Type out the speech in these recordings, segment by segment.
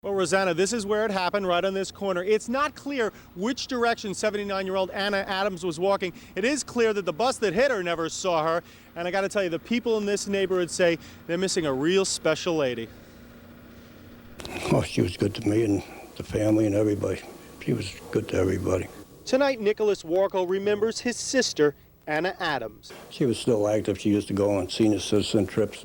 Well, Rosanna, this is where it happened, right on this corner. It's not clear which direction 79-year-old Anna Adams was walking. It is clear that the bus that hit her never saw her. And I got to tell you, the people in this neighborhood say they're missing a real special lady. Oh, she was good to me and the family and everybody. She was good to everybody. Tonight, Nicholas Warkle remembers his sister, Anna Adams. She was still active. She used to go on senior citizen trips.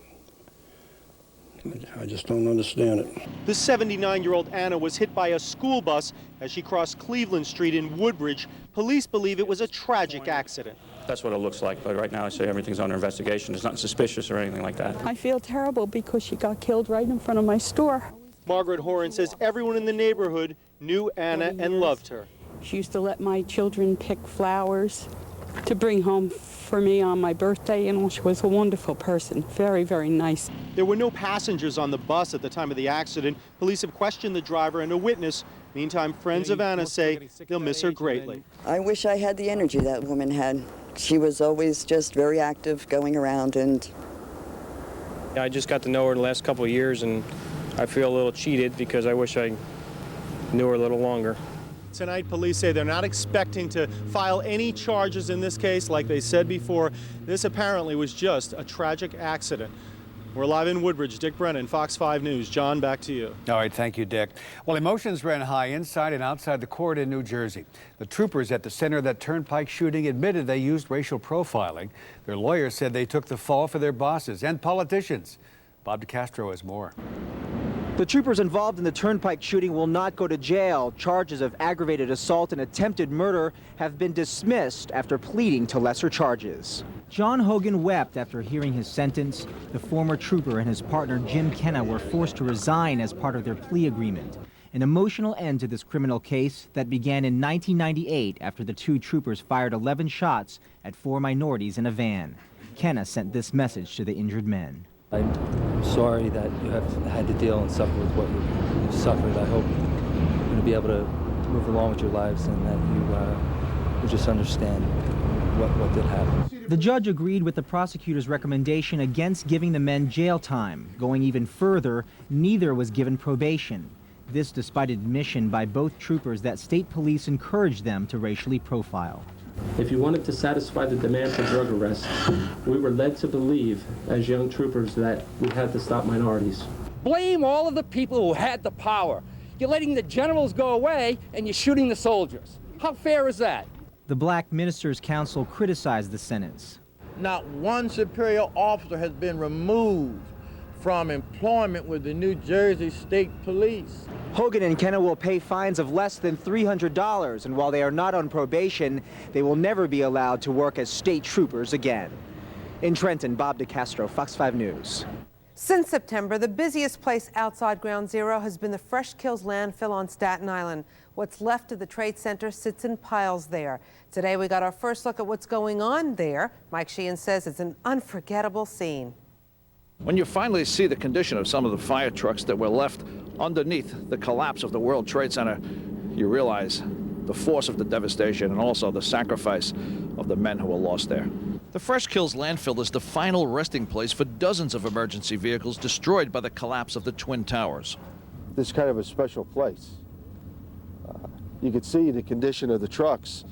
I just don't understand it. The 79-year-old Anna was hit by a school bus as she crossed Cleveland Street in Woodbridge. Police believe it was a tragic accident. That's what it looks like, but right now I say everything's under investigation. It's not suspicious or anything like that. I feel terrible because she got killed right in front of my store. Margaret Horan says everyone in the neighborhood knew Anna and loved her. She used to let my children pick flowers to bring home for me on my birthday, and she was a wonderful person. Very, very nice. There were no passengers on the bus at the time of the accident. Police have questioned the driver and a witness. Meantime, friends of Anna say they'll miss her greatly. I wish I had the energy that woman had. She was always just very active, going around, and... I just got to know her the last couple of years, and I feel a little cheated because I wish I knew her a little longer. Tonight, police say they're not expecting to file any charges in this case. Like they said before, this apparently was just a tragic accident. We're live in Woodbridge. Dick Brennan, Fox 5 News. John, back to you. All right, thank you, Dick. Well, emotions ran high inside and outside the court in New Jersey. The troopers at the center of that Turnpike shooting admitted they used racial profiling. Their lawyers said they took the fall for their bosses and politicians. Bob DeCastro has more. The troopers involved in the Turnpike shooting will not go to jail. Charges of aggravated assault and attempted murder have been dismissed after pleading to lesser charges. John Hogan wept after hearing his sentence. The former trooper and his partner Jim Kenna were forced to resign as part of their plea agreement. An emotional end to this criminal case that began in 1998 after the two troopers fired 11 shots at 4 minorities in a van. Kenna sent this message to the injured men. I'm sorry that you have had to deal and suffer with what you've suffered. I hope you're going to be able to move along with your lives and that you just understand what did happen. The judge agreed with the prosecutor's recommendation against giving the men jail time. Going even further, neither was given probation. This despite admission by both troopers that state police encouraged them to racially profile. If you wanted to satisfy the demand for drug arrests, we were led to believe, as young troopers, that we had to stop minorities. Blame all of the people who had the power. You're letting the generals go away, and you're shooting the soldiers. How fair is that? The Black Ministers' Council criticized the sentence. Not one superior officer has been removed from employment with the New Jersey State Police. Hogan and Kenna will pay fines of less than $300, and while they are not on probation, they will never be allowed to work as state troopers again. In Trenton, Bob DeCastro, Fox 5 News. Since September, the busiest place outside Ground Zero has been the Fresh Kills landfill on Staten Island. What's left of the Trade Center sits in piles there. Today, we got our first look at what's going on there. Mike Sheehan says it's an unforgettable scene. When you finally see the condition of some of the fire trucks that were left underneath the collapse of the World Trade Center, you realize the force of the devastation and also the sacrifice of the men who were lost there. The Fresh Kills landfill is the final resting place for dozens of emergency vehicles destroyed by the collapse of the Twin Towers. This is kind of a special place. You could see the condition of the trucks,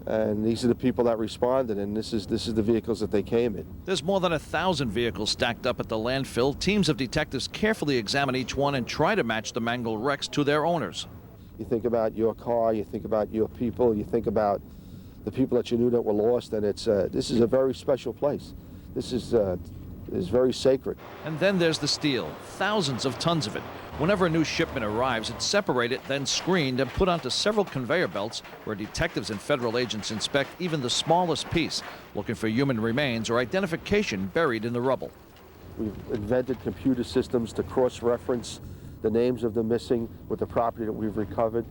and these are the people that responded, and this is the vehicles that they came in. There's more than 1,000 vehicles stacked up at the landfill. Teams of detectives carefully examine each one and try to match the mangled wrecks to their owners. You think about your car, you think about your people, you think about the people that you knew that were lost, and this is a very special place. This is very sacred. And then there's the steel, thousands of tons of it. Whenever a new shipment arrives, it's separated, then screened and put onto several conveyor belts where detectives and federal agents inspect even the smallest piece, looking for human remains or identification buried in the rubble. We've invented computer systems to cross-reference the names of the missing with the property that we've recovered.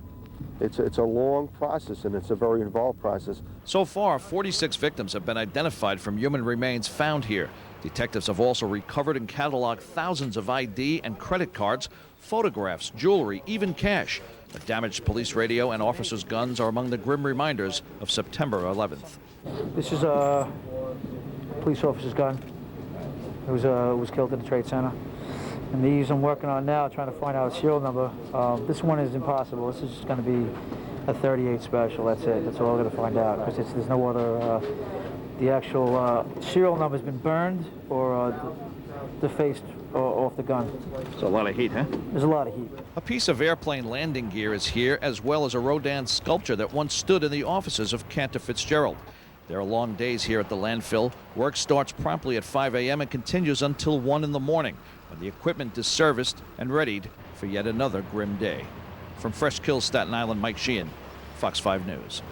It's a long process, and it's a very involved process. So far, 46 victims have been identified from human remains found here. Detectives have also recovered and cataloged thousands of ID and credit cards, photographs, jewelry, even cash. A damaged police radio and officers' guns are among the grim reminders of September 11th. This is a police officer's gun. It was killed at the Trade Center. And these I'm working on now, trying to find out a serial number. This one is impossible. This is just going to be a 38 special. That's it. That's all I'm going to find out, because there's no other. The actual serial number has been burned or defaced off the gun. It's a lot of heat, huh? There's a lot of heat. A piece of airplane landing gear is here, as well as a Roland sculpture that once stood in the offices of Cantor Fitzgerald. There are long days here at the landfill. Work starts promptly at 5 a.m. and continues until 1 in the morning, when the equipment is serviced and readied for yet another grim day. From Fresh Kills, Staten Island, Mike Sheehan, Fox 5 News.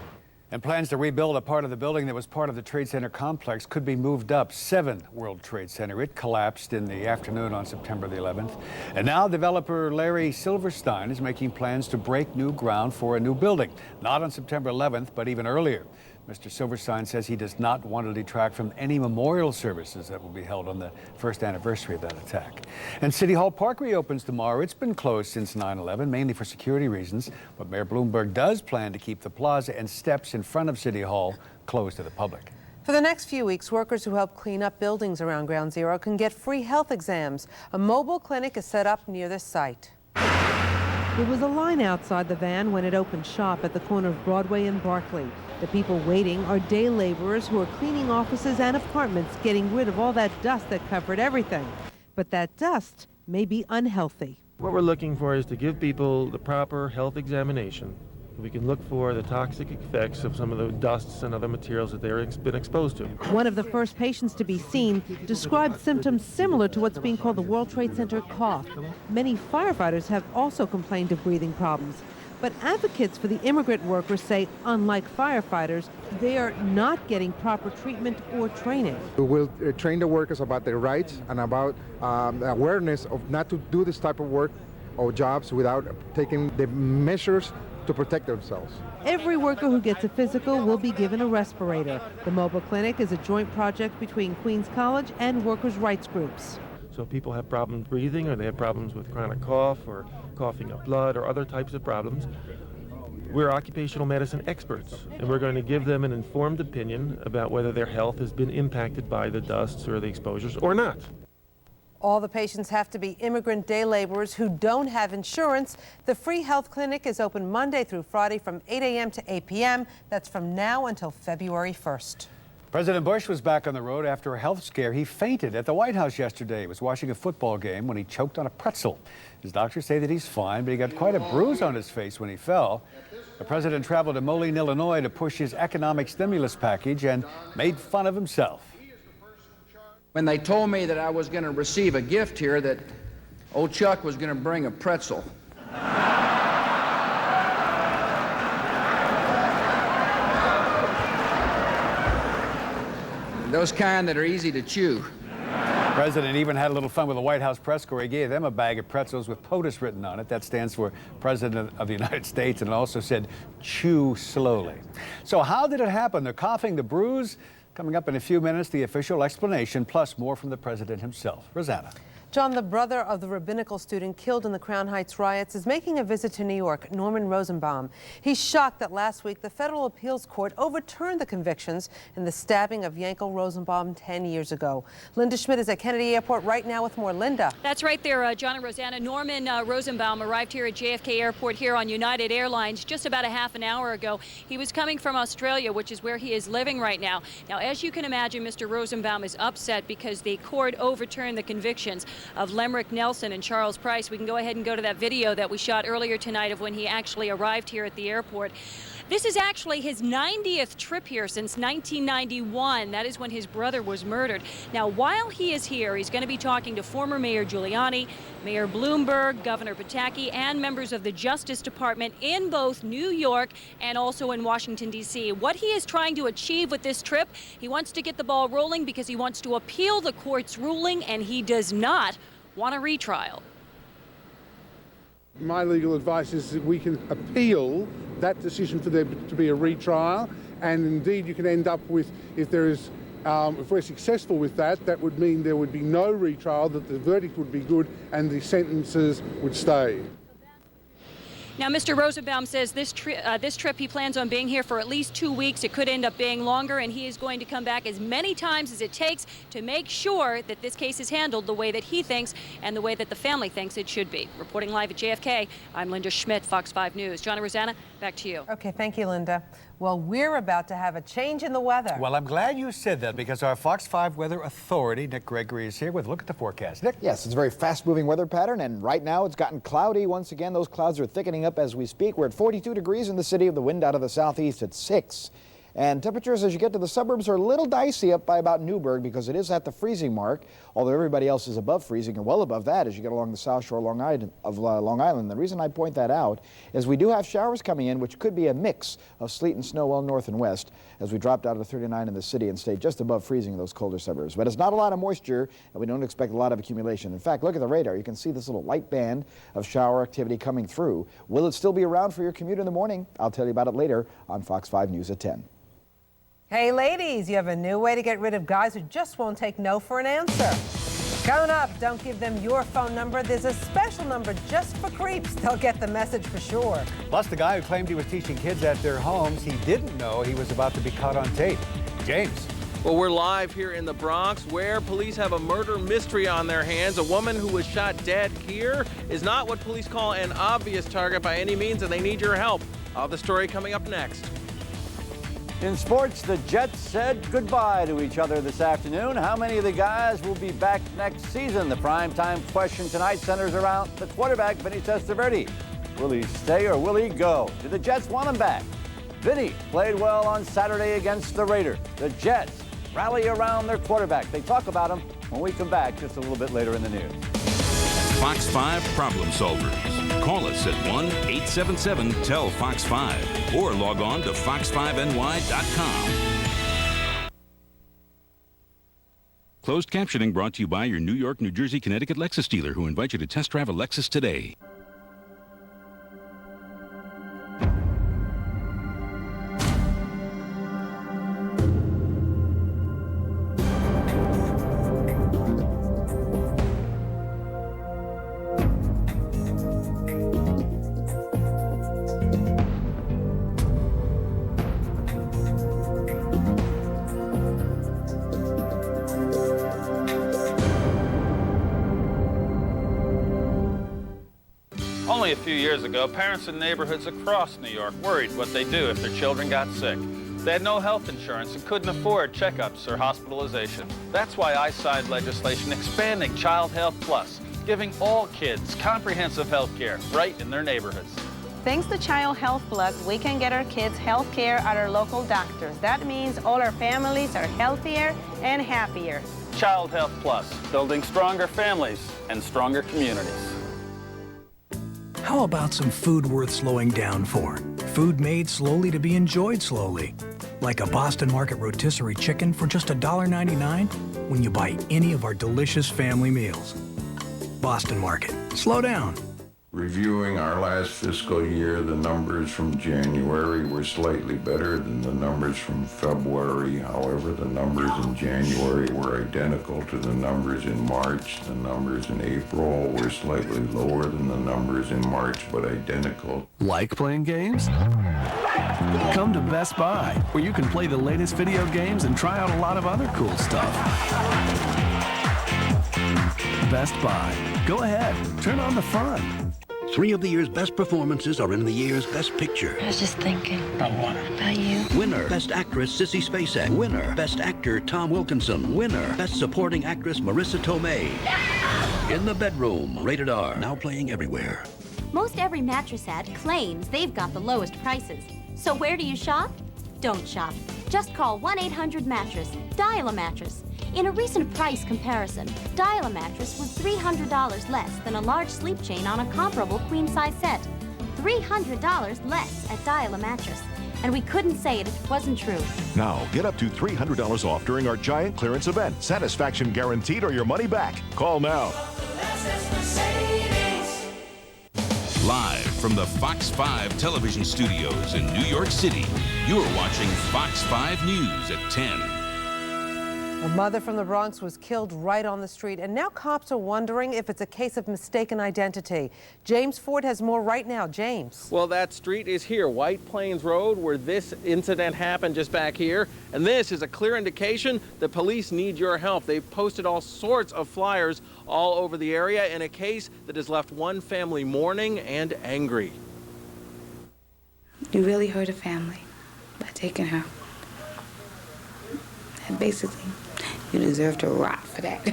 And plans to rebuild a part of the building that was part of the Trade Center complex could be moved up. 7 World Trade Center. It collapsed in the afternoon on September the 11th. And now developer Larry Silverstein is making plans to break new ground for a new building. Not on September 11th, but even earlier. Mr. Silverstein says he does not want to detract from any memorial services that will be held on the first anniversary of that attack. And City Hall Park reopens tomorrow. It's been closed since 9/11, mainly for security reasons. But Mayor Bloomberg does plan to keep the plaza and steps in front of City Hall closed to the public. For the next few weeks, workers who help clean up buildings around Ground Zero can get free health exams. A mobile clinic is set up near the site. There was a line outside the van when it opened shop at the corner of Broadway and Barclay. The people waiting are day laborers who are cleaning offices and apartments, getting rid of all that dust that covered everything. But that dust may be unhealthy. What we're looking for is to give people the proper health examination. We can look for the toxic effects of some of the dusts and other materials that they've been exposed to. One of the first patients to be seen described symptoms similar to what's being called the World Trade Center cough. Many firefighters have also complained of breathing problems. But advocates for the immigrant workers say, unlike firefighters, they are not getting proper treatment or training. We will train the workers about their rights and about awareness of not to do this type of work or jobs without taking the measures to protect themselves. Every worker who gets a physical will be given a respirator. The mobile clinic is a joint project between Queens College and workers' rights groups. So if people have problems breathing, or they have problems with chronic cough or coughing up blood or other types of problems, we're occupational medicine experts, and we're going to give them an informed opinion about whether their health has been impacted by the dusts or the exposures or not. All the patients have to be immigrant day laborers who don't have insurance. The free health clinic is open Monday through Friday from 8 a.m. to 8 p.m. That's from now until February 1st. President Bush was back on the road after a health scare. He fainted at the White House yesterday. He was watching a football game when he choked on a pretzel. His doctors say that he's fine, but he got quite a bruise on his face when he fell. The president traveled to Moline, Illinois to push his economic stimulus package and made fun of himself. When they told me that I was going to receive a gift here, that old Chuck was going to bring a pretzel. Those kind that are easy to chew. The president even had a little fun with the White House press corps. He gave them a bag of pretzels with POTUS written on it. That stands for President of the United States, and it also said, chew slowly. So how did it happen? The coughing, the bruise? Coming up in a few minutes, the official explanation, plus more from the president himself. Rosanna. John, the brother of the rabbinical student killed in the Crown Heights riots, is making a visit to New York, Norman Rosenbaum. He's shocked that last week the federal appeals court overturned the convictions in the stabbing of Yankel Rosenbaum 10 years ago. Linda Schmidt is at Kennedy Airport right now with more. Linda. That's right there, John and Rosanna. Norman Rosenbaum arrived here at JFK Airport here on United Airlines just about a half an hour ago. He was coming from Australia, which is where he is living right now. Now, as you can imagine, Mr. Rosenbaum is upset because the court overturned the convictions of Lemrick Nelson and Charles Price. We can go ahead and go to that video that we shot earlier tonight of when he actually arrived here at the airport. This is actually his 90th trip here since 1991. That is when his brother was murdered. Now, while he is here, he's going to be talking to former Mayor Giuliani, Mayor Bloomberg, Governor Pataki, and members of the Justice Department in both New York and also in Washington, D.C. What he is trying to achieve with this trip, he wants to get the ball rolling because he wants to appeal the court's ruling, and he does not want a retrial. My legal advice is that we can appeal that decision for there to be a retrial, and indeed you can end up with, if we're successful with that, that would mean there would be no retrial, that the verdict would be good and the sentences would stay. Now, Mr. Rosenbaum says this trip he plans on being here for at least 2 weeks. It could end up being longer, and he is going to come back as many times as it takes to make sure that this case is handled the way that he thinks and the way that the family thinks it should be. Reporting live at JFK, I'm Linda Schmidt, Fox 5 News. John and Rosanna, back to you. Okay, thank you, Linda. Well, we're about to have a change in the weather. Well, I'm glad you said that because our Fox 5 weather authority, Nick Gregory, is here with a look at the forecast. Nick? Yes, it's a very fast-moving weather pattern, and right now it's gotten cloudy. Once again, those clouds are thickening up as we speak. We're at 42 degrees in the city, of the wind out of the southeast at 6. And temperatures as you get to the suburbs are a little dicey up by about Newburgh because it is at the freezing mark, although everybody else is above freezing and well above that as you get along the south shore of Long Island. The reason I point that out is we do have showers coming in, which could be a mix of sleet and snow well north and west as we dropped out of 39 in the city and stayed just above freezing in those colder suburbs. But it's not a lot of moisture, and we don't expect a lot of accumulation. In fact, look at the radar. You can see this little light band of shower activity coming through. Will it still be around for your commute in the morning? I'll tell you about it later on Fox 5 News at 10. Hey, ladies, you have a new way to get rid of guys who just won't take no for an answer. Coming up, don't give them your phone number. There's a special number just for creeps. They'll get the message for sure. Plus, the guy who claimed he was teaching kids at their homes, he didn't know he was about to be caught on tape. James. Well, we're live here in the Bronx where police have a murder mystery on their hands. A woman who was shot dead here is not what police call an obvious target by any means, and they need your help. I'll have the story coming up next. In sports, the Jets said goodbye to each other this afternoon. How many of the guys will be back next season? The primetime question tonight centers around the quarterback, Vinny Testaverde. Will he stay or will he go? Do the Jets want him back? Vinny played well on Saturday against the Raiders. The Jets rally around their quarterback. They talk about him when we come back just a little bit later in the news. Fox 5 Problem Solvers. Call us at 1-877-TEL-FOX5 or log on to fox5ny.com. Closed captioning brought to you by your New York, New Jersey, Connecticut Lexus dealer who invite you to test drive a Lexus today. Only a few years ago, parents in neighborhoods across New York worried what they'd do if their children got sick. They had no health insurance and couldn't afford checkups or hospitalization. That's why I signed legislation expanding Child Health Plus, giving all kids comprehensive health care right in their neighborhoods. Thanks to Child Health Plus, we can get our kids health care at our local doctors. That means all our families are healthier and happier. Child Health Plus, building stronger families and stronger communities. How about some food worth slowing down for? Food made slowly to be enjoyed slowly. Like a Boston Market rotisserie chicken for just $1.99 when you buy any of our delicious family meals. Boston Market. Slow down. Reviewing our last fiscal year, the numbers from January were slightly better than the numbers from February. However, the numbers in January were identical to the numbers in March. The numbers in April were slightly lower than the numbers in March, but identical. Like playing games? Come to Best Buy, where you can play the latest video games and try out a lot of other cool stuff. Best Buy. Go ahead, turn on the fun. 3 of the year's best performances are in the year's Best Picture. I was just thinking. About what? About you. Winner, Best Actress, Sissy Spacek. Winner, Best Actor, Tom Wilkinson. Winner, Best Supporting Actress, Marissa Tomei. In the Bedroom, rated R, now playing everywhere. Most every mattress ad claims they've got the lowest prices. So where do you shop? Don't shop. Just call 1-800-MATTRESS. Dial a mattress. In a recent price comparison, Dial a Mattress was $300 less than a large sleep chain on a comparable queen-size set. $300 less at Dial a Mattress. And we couldn't say it if it wasn't true. Now, get up to $300 off during our giant clearance event. Satisfaction guaranteed or your money back. Call now. Live from the Fox 5 television studios in New York City, you're watching Fox 5 News at 10. A mother from the Bronx was killed right on the street, and now cops are wondering if it's a case of mistaken identity. James Ford has more right now. James. Well, that street is here, White Plains Road, where this incident happened, just back here. And this is a clear indication that police need your help. They've posted all sorts of flyers all over the area in a case that has left one family mourning and angry. You really hurt a family by taking her. And basically, you deserve to rot for that.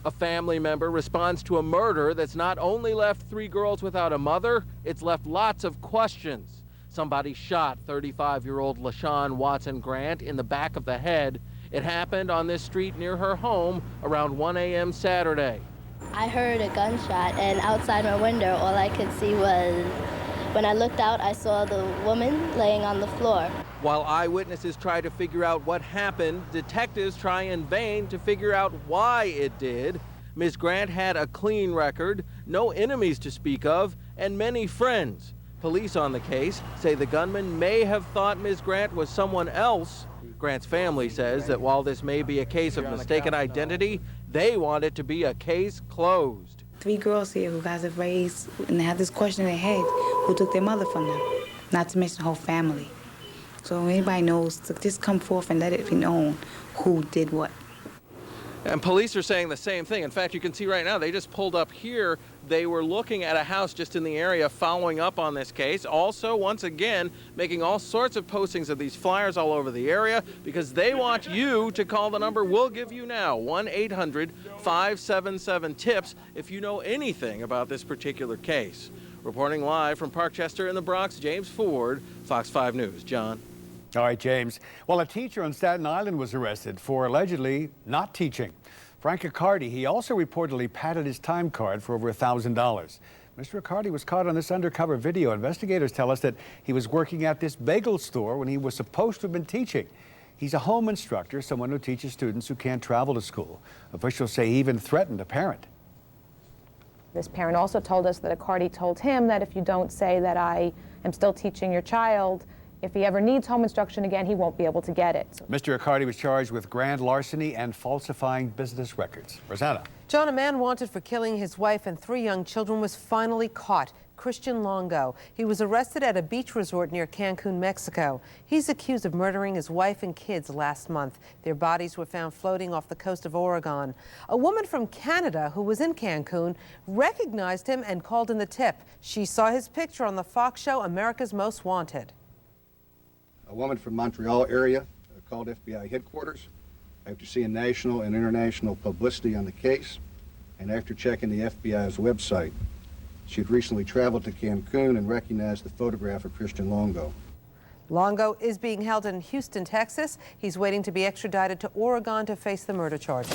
A family member responds to a murder that's not only left 3 girls without a mother, it's left lots of questions. Somebody shot 35-year-old LaShawn Watson Grant in the back of the head. It happened on this street near her home around 1 a.m. Saturday. I heard a gunshot, and outside my window, all I could see was, when I looked out, I saw the woman laying on the floor. While eyewitnesses try to figure out what happened, detectives try in vain to figure out why it did. Ms. Grant had a clean record, no enemies to speak of, and many friends. Police on the case say the gunman may have thought Ms. Grant was someone else. Grant's family says that while this may be a case of mistaken identity, they want it to be a case closed. 3 girls here who guys have raised and they have this question in their head, who took their mother from them, not to mention the whole family. So anybody knows, to just come forth and let it be known who did what. And police are saying the same thing. In fact, you can see right now, they just pulled up here. They were looking at a house just in the area following up on this case. Also, once again, making all sorts of postings of these flyers all over the area because they want you to call the number we'll give you now, 1-800-577-TIPS, if you know anything about this particular case. Reporting live from Parkchester in the Bronx, James Ford, Fox 5 News. John. All right, James. Well, a teacher on Staten Island was arrested for allegedly not teaching. Frank Accardi, he also reportedly padded his time card for over $1,000. Mr. Accardi was caught on this undercover video. Investigators tell us that he was working at this bagel store when he was supposed to have been teaching. He's a home instructor, someone who teaches students who can't travel to school. Officials say he even threatened a parent. This parent also told us that Accardi told him that if you don't say that I am still teaching your child, if he ever needs home instruction again, he won't be able to get it. Mr. Accardi was charged with grand larceny and falsifying business records. Rosanna. John, a man wanted for killing his wife and 3 young children was finally caught. Christian Longo. He was arrested at a beach resort near Cancun, Mexico. He's accused of murdering his wife and kids last month. Their bodies were found floating off the coast of Oregon. A woman from Canada who was in Cancun recognized him and called in the tip. She saw his picture on the Fox show America's Most Wanted. A woman from Montreal area called FBI headquarters after seeing national and international publicity on the case and after checking the FBI's website. She had recently traveled to Cancun and recognized the photograph of Christian Longo. Longo is being held in Houston, Texas. He's waiting to be extradited to Oregon to face the murder charges.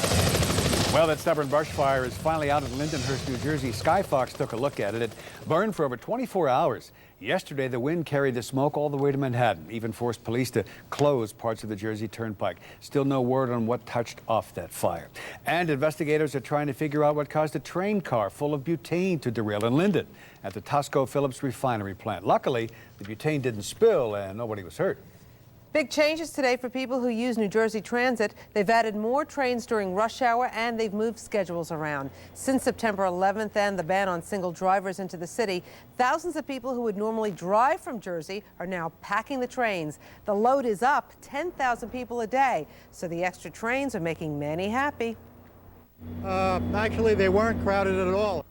Well, that stubborn brush fire is finally out in Lindenhurst, New Jersey. Skyfox took a look at it. It burned for over 24 hours. Yesterday, the wind carried the smoke all the way to Manhattan, even forced police to close parts of the Jersey Turnpike. Still no word on what touched off that fire. And investigators are trying to figure out what caused a train car full of butane to derail in Linden at the Tosco Phillips refinery plant. Luckily, the butane didn't spill and nobody was hurt. Big changes today for people who use New Jersey Transit. They've added more trains during rush hour and they've moved schedules around. Since September 11th and the ban on single drivers into the city, thousands of people who would normally drive from Jersey are now packing the trains. The load is up 10,000 people a day, so the extra trains are making many happy. Actually, they weren't crowded at all.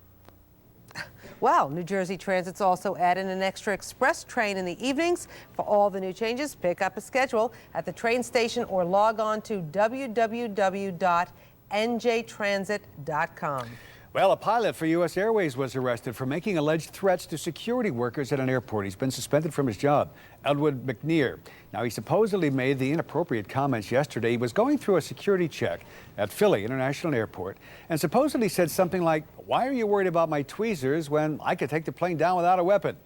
Well, New Jersey Transit's also added an extra express train in the evenings. For all the new changes, pick up a schedule at the train station or log on to www.njtransit.com. Well, a pilot for U.S. Airways was arrested for making alleged threats to security workers at an airport. He's been suspended from his job. Elwood McNear. Now, he supposedly made the inappropriate comments yesterday. He was going through a security check at Philly International Airport and supposedly said something like, "Why are you worried about my tweezers when I could take the plane down without a weapon?"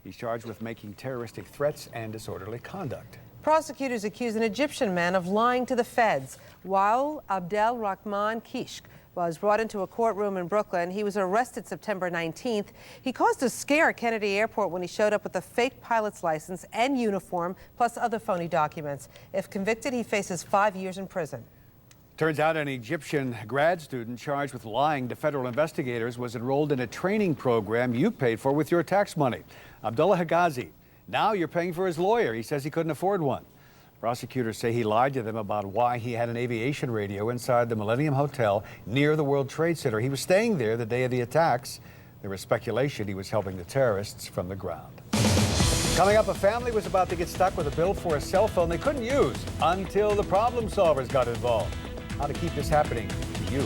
He's charged with making terroristic threats and disorderly conduct. Prosecutors accuse an Egyptian man of lying to the feds. While Abdel Rahman Kishk was brought into a courtroom in Brooklyn. He was arrested September 19th. He caused a scare at Kennedy Airport when he showed up with a fake pilot's license and uniform, plus other phony documents. If convicted, he faces 5 years in prison. Turns out an Egyptian grad student charged with lying to federal investigators was enrolled in a training program you paid for with your tax money. Abdullah Higazi. Now you're paying for his lawyer. He says he couldn't afford one. Prosecutors say he lied to them about why he had an aviation radio inside the Millennium Hotel near the World Trade Center. He was staying there the day of the attacks. There was speculation he was helping the terrorists from the ground. Coming up, a family was about to get stuck with a bill for a cell phone they couldn't use until the problem solvers got involved. How to keep this happening to you.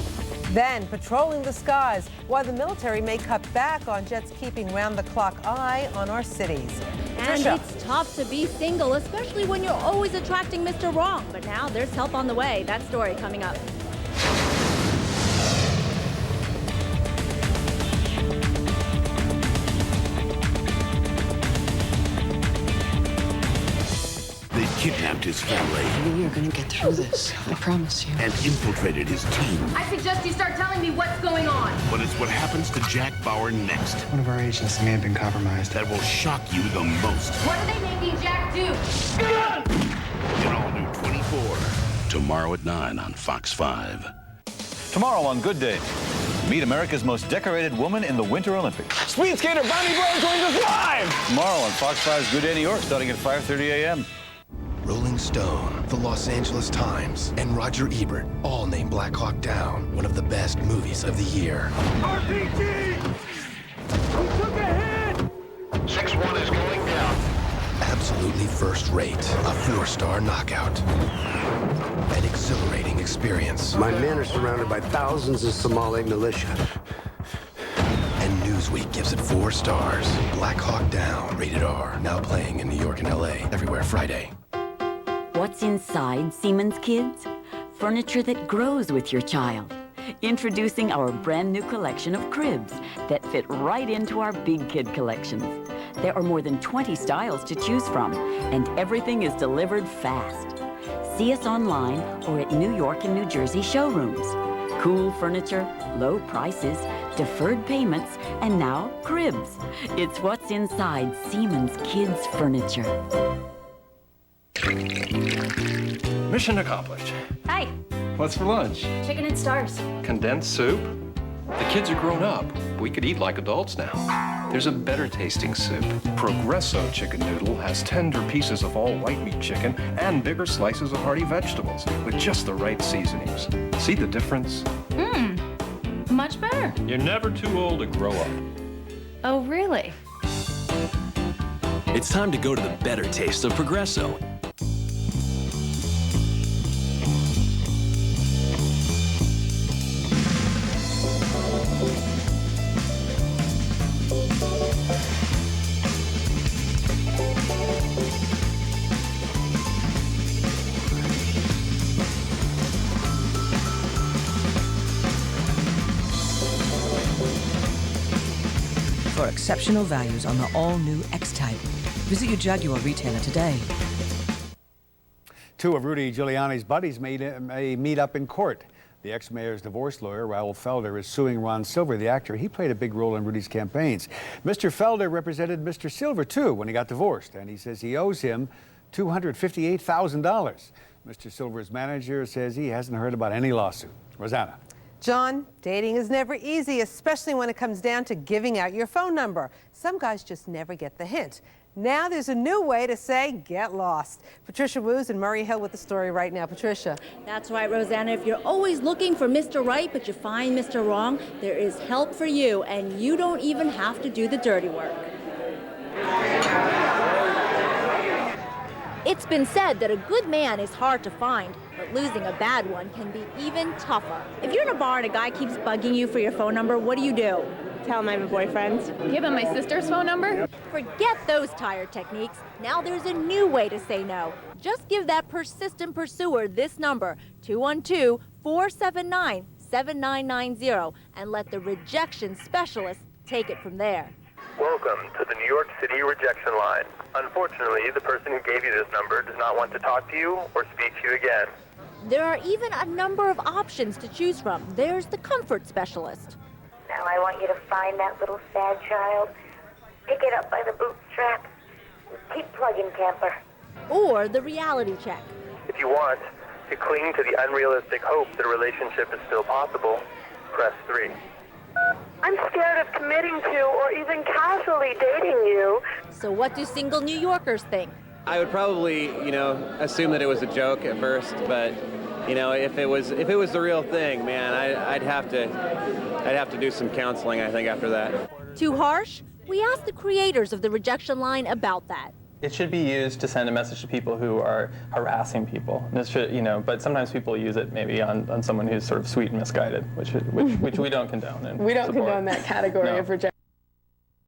Then, patrolling the skies, why the military may cut back on jets keeping round-the-clock eye on our cities. And Trisha. it's tough to be single, especially when you're always attracting Mr. Wrong. But now there's help on the way. That story coming up. They kidnapped his family. We are going to get through this. I promise you. And infiltrated his team. I suggest you start telling me what's going on. But it's what happens to Jack Bauer next One of our agents may have been compromised. that will shock you the most. What are they making Jack do? In all new 24. Tomorrow at 9 on Fox 5. Tomorrow on Good Day, meet America's most decorated woman in the Winter Olympics. Speed skater Bonnie Blair joins us live! Tomorrow on Fox 5's Good Day New York, starting at 5:30 a.m. Rolling Stone, the Los Angeles Times, and Roger Ebert all named Black Hawk Down one of the best movies of the year. RPG! We took a hit! 6-1 is going down. Absolutely first rate, a 4-star knockout. An exhilarating experience. My men are surrounded by thousands of Somali militia. And Newsweek gives it 4 stars. Black Hawk Down, rated R. Now playing in New York and LA, everywhere Friday. What's inside Siemens Kids? Furniture that grows with your child. Introducing our brand new collection of cribs that fit right into our big kid collections. There are more than 20 styles to choose from, and everything is delivered fast. See us online or at New York and New Jersey showrooms. Cool furniture, low prices, deferred payments, and now cribs. It's what's inside Siemens Kids Furniture. Mission accomplished. Hi. What's for lunch? Chicken and stars. Condensed soup? The kids are grown up. We could eat like adults now. There's a better tasting soup. Progresso chicken noodle has tender pieces of all white meat chicken and bigger slices of hearty vegetables with just the right seasonings. See the difference? Much better. You're never too old to grow up. Oh, really? It's time to go to the better taste of Progresso. For exceptional values on the all-new X-Type. Visit your Jaguar retailer today. 2 of Rudy Giuliani's buddies may meet up in court. The ex-mayor's divorce lawyer, Raul Felder, is suing Ron Silver, the actor. He played a big role in Rudy's campaigns. Mr. Felder represented Mr. Silver, too, when he got divorced, and he says he owes him $258,000. Mr. Silver's manager says he hasn't heard about any lawsuit. Rosanna. John, dating is never easy, especially when it comes down to giving out your phone number. Some guys just never get the hint. Now there's a new way to say, get lost. Patricia Woos and Murray Hill with the story right now. Patricia. That's right, Rosanna. If you're always looking for Mr. Right, but you find Mr. Wrong, there is help for you, and you don't even have to do the dirty work. It's been said that a good man is hard to find, but losing a bad one can be even tougher. If you're in a bar and a guy keeps bugging you for your phone number, what do? Tell him I have a boyfriend. Give him my sister's phone number? Forget those tired techniques. Now there's a new way to say no. Just give that persistent pursuer this number, 212-479-7990, and let the rejection specialist take it from there. Welcome to the New York City rejection line. Unfortunately, the person who gave you this number does not want to talk to you or speak to you again. There are even a number of options to choose from. There's the comfort specialist. Now I want you to find that little sad child, pick it up by the bootstrap, and keep plugging, camper. Or the reality check. If you want, To cling to the unrealistic hope that a relationship is still possible, press 3. I'm scared of committing to or even casually dating you. So what do single New Yorkers think? I would probably, assume that it was a joke at first, but, if it was the real thing, man, I'd have to do some counseling, I think, after that. Too harsh? We asked the creators of the rejection line about that. It should be used to send a message to people who are harassing people. This should, but sometimes people use it maybe on someone who's sort of sweet and misguided, which we don't condone. And we don't support. condone that category No. of rejection.